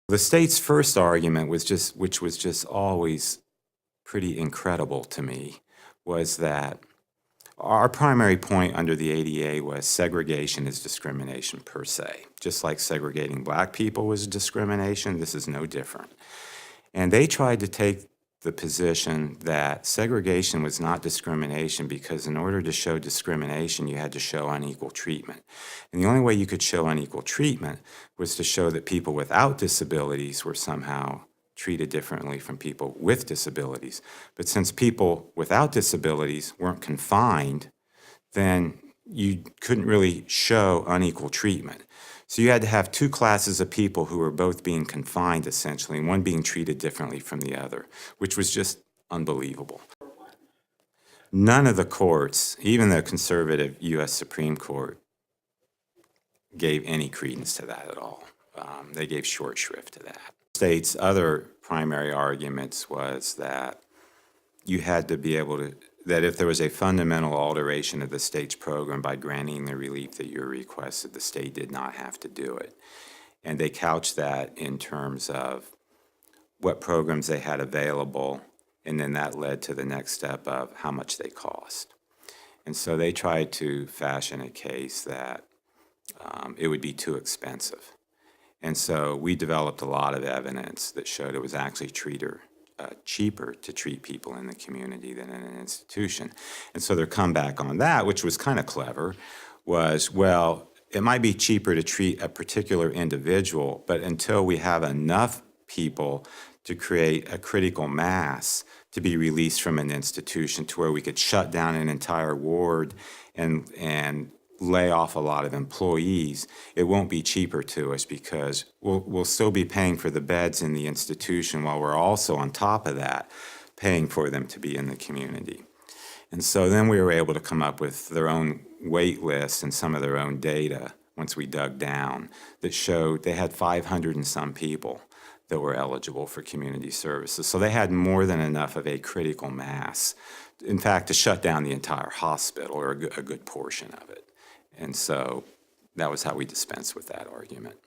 The state's first argument was which was just always pretty incredible to me, was that our primary point under the ADA was segregation is discrimination per se. Just like segregating black people was discrimination, this is no different. And they tried to take the position that segregation was not discrimination because in order to show discrimination, you had to show unequal treatment. And the only way you could show unequal treatment was to show that people without disabilities were somehow treated differently from people with disabilities. But since people without disabilities weren't confined, then you couldn't really show unequal treatment. So you had to have two classes of people who were both being confined, essentially, and one being treated differently from the other, which was just unbelievable. None of the courts, even the conservative U.S. Supreme Court, gave any credence to that at all. They gave short shrift to that. The state's other primary arguments was that you had to be able to, that if there was a fundamental alteration of the state's program by granting the relief that you requested, the state did not have to do it. And they couched that in terms of what programs they had available, and then that led to the next step of how much they cost. And so they tried to fashion a case that it would be too expensive. And so we developed a lot of evidence that showed it was actually cheaper to treat people in the community than in an institution. And so their comeback on that, which was kind of clever, was, well, it might be cheaper to treat a particular individual, but until we have enough people to create a critical mass to be released from an institution to where we could shut down an entire ward and lay off a lot of employees, it won't be cheaper to us because we'll still be paying for the beds in the institution while we're also on top of that paying for them to be in the community. And so then we were able to come up with their own wait list and some of their own data once we dug down that showed they had 500 and some people that were eligible for community services. So they had more than enough of a critical mass, in fact, to shut down the entire hospital or a good portion of it. And so that was how we dispensed with that argument.